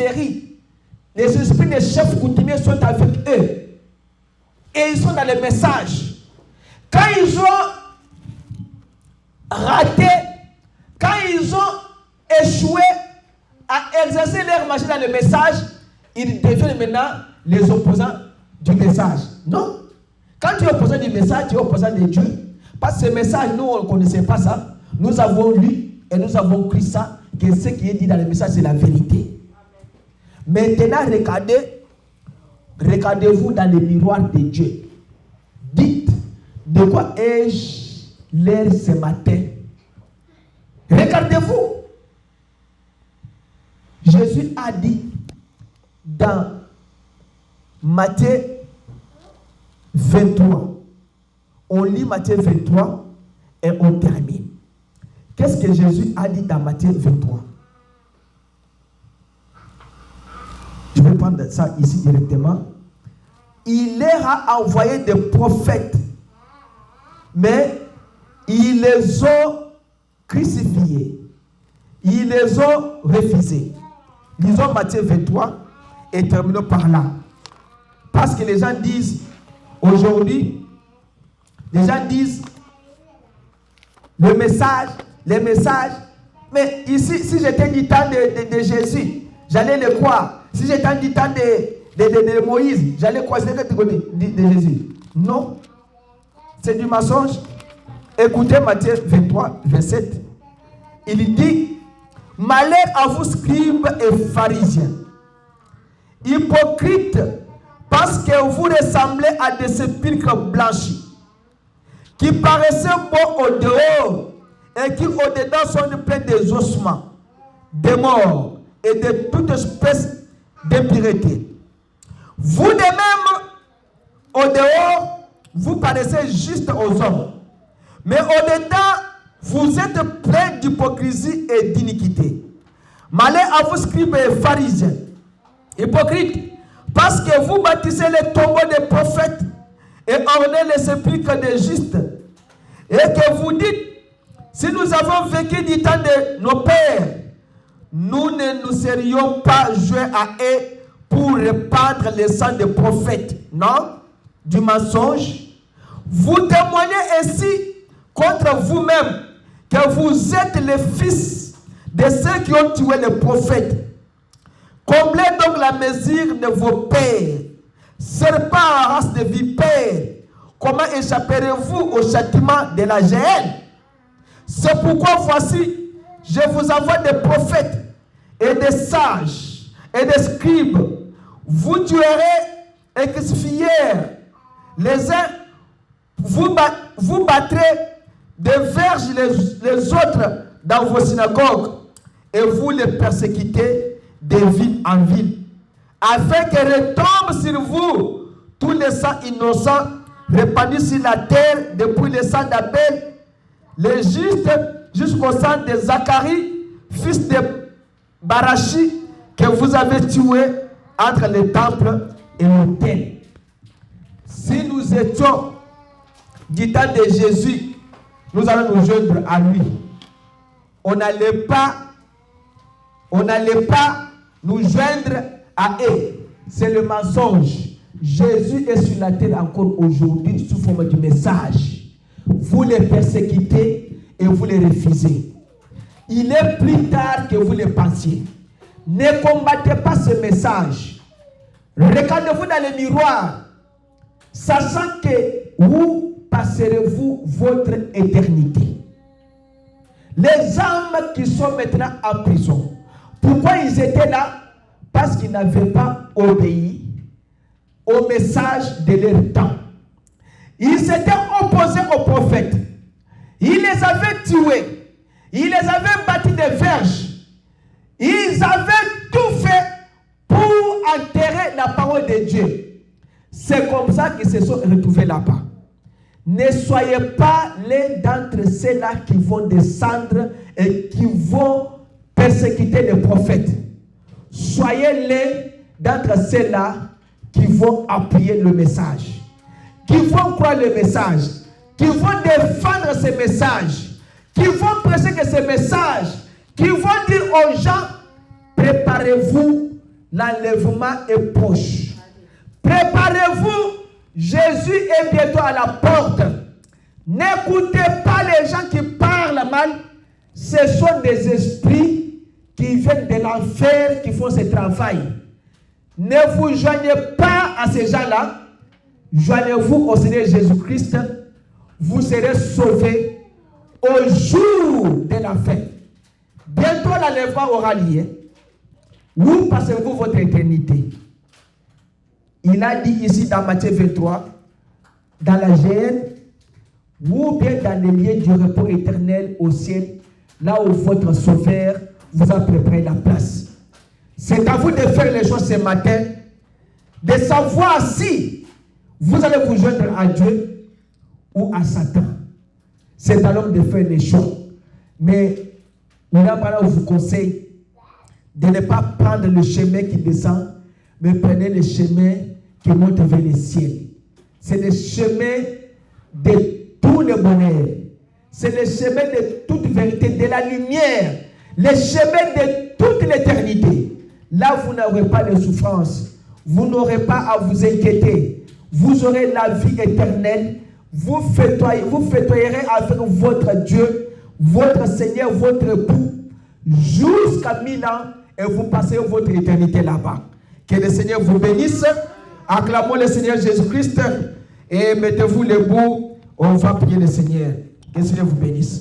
sorcellerie. Les esprits des chefs coutumiers sont avec eux. Et ils sont dans le message. Quand ils ont raté, quand ils ont échoué à exercer leur magie dans le message, ils deviennent maintenant les opposants du message. Non. Quand tu es opposant du message, tu es opposant de Dieu. Parce que ce message, nous, on ne connaissait pas ça. Nous avons lu et nous avons cru ça, que ce qui est dit dans le message, c'est la vérité. Maintenant, regardez-vous dans le miroir de Dieu. Dites, de quoi ai-je l'air ce matin? Regardez-vous. Jésus a dit dans Matthieu 23. On lit Matthieu 23 et on termine. Qu'est-ce que Jésus a dit dans Matthieu 23? Je vais prendre ça ici directement. Il leur a envoyé des prophètes, mais ils les ont crucifiés. Ils les ont refusés. Lisons Matthieu 23 et terminons par là. Parce que les gens disent, aujourd'hui, les gens disent, les messages, mais ici, si j'étais du temps de Jésus, j'allais le croire. Si j'étais du temps de Moïse, j'allais croire de Jésus. Non, c'est du mensonge. Écoutez Matthieu 23, verset 7. Il dit, malheur à vous, scribes et pharisiens, hypocrites, parce que vous ressemblez à des sépulcres blanchis, qui paraissaient beaux au dehors, et qui au-dedans sont pleins des ossements, des morts, et de toute espèce d'impureté. Vous de même, au dehors, vous paraissez juste aux hommes, mais au-dedans, vous êtes pleins d'hypocrisie et d'iniquité. Malheur à vous, scribes et pharisiens, hypocrites, parce que vous bâtissez les tombeaux des prophètes et ornez les sépulcres des justes, et que vous dites, si nous avons vécu du temps de nos pères, nous ne nous serions pas joints à eux pour répandre le sang des prophètes. Non, du mensonge. Vous témoignez ainsi contre vous-même que vous êtes les fils de ceux qui ont tué les prophètes. Comblez donc la mesure de vos pères. Serpents à race de vipères, comment échapperez-vous au châtiment de la géhenne? C'est pourquoi voici, je vous envoie des prophètes et des sages et des scribes. Vous tuerez et crucifierez les uns, vous battrez des verges les autres dans vos synagogues, et vous les persécutez de ville en ville, afin que retombe sur vous tous les sangs innocents répandus sur la terre, depuis le sang d'Abel, les justes, jusqu'au sang de Zacharie, fils de Barachi, que vous avez tué entre le temple et l'autel. Si nous étions du temps de Jésus, nous allons nous joindre à lui. On n'allait pas nous joindre à eux. C'est le mensonge. Jésus est sur la terre encore aujourd'hui sous forme du message. Vous les persécutez et vous les refusez. Il est plus tard que vous le pensiez. Ne combattez pas ce message. Regardez-vous dans le miroir, sachant que où passerez-vous votre éternité? Les âmes qui sont maintenant en prison, pourquoi ils étaient là? Parce qu'ils n'avaient pas obéi au message de leur temps. Ils s'étaient opposés aux prophètes. Ils les avaient tués. Ils les avaient bâtis des verges. Ils avaient tout fait pour enterrer la parole de Dieu. C'est comme ça qu'ils se sont retrouvés là-bas. Ne soyez pas l'un d'entre ceux-là qui vont descendre et qui vont persécuter les prophètes. Soyez l'un d'entre ceux-là qui vont appuyer le message, qui vont croire le message, qui vont défendre ce message, qui vont prêcher que ce message, qui vont dire aux gens, préparez-vous L'enlèvement est proche. Préparez-vous. Jésus est bientôt à la porte. N'écoutez pas les gens qui parlent mal. Ce sont des esprits qui viennent de l'enfer, qui font ce travail. Ne vous joignez pas à ces gens-là. Joignez-vous au Seigneur Jésus-Christ. Vous serez sauvés au jour de la fin. Bientôt l'enlèvement aura lieu. Où passez-vous votre éternité? Il a dit ici dans Matthieu 23, dans la géhenne, ou bien dans les lieux du repos éternel au ciel, là où votre sauveur vous a préparé la place. C'est à vous de faire les choses ce matin, de savoir si vous allez vous joindre à Dieu ou à Satan. C'est à l'homme de faire les choix. Mais maintenant, vous conseille de ne pas prendre le chemin qui descend, mais prenez le chemin qui monte vers le ciel. C'est le chemin de tout le bonheur. C'est le chemin de toute vérité, de la lumière. Le chemin de toute l'éternité. Là, vous n'aurez pas de souffrance. Vous n'aurez pas à vous inquiéter. Vous aurez la vie éternelle. Vous fêtoyerez avec votre Dieu, votre Seigneur, votre époux, jusqu'à 1000 ans, et vous passez votre éternité là-bas. Que le Seigneur vous bénisse. Acclamons le Seigneur Jésus-Christ et mettez-vous debout. On va prier le Seigneur. Que le Seigneur vous bénisse.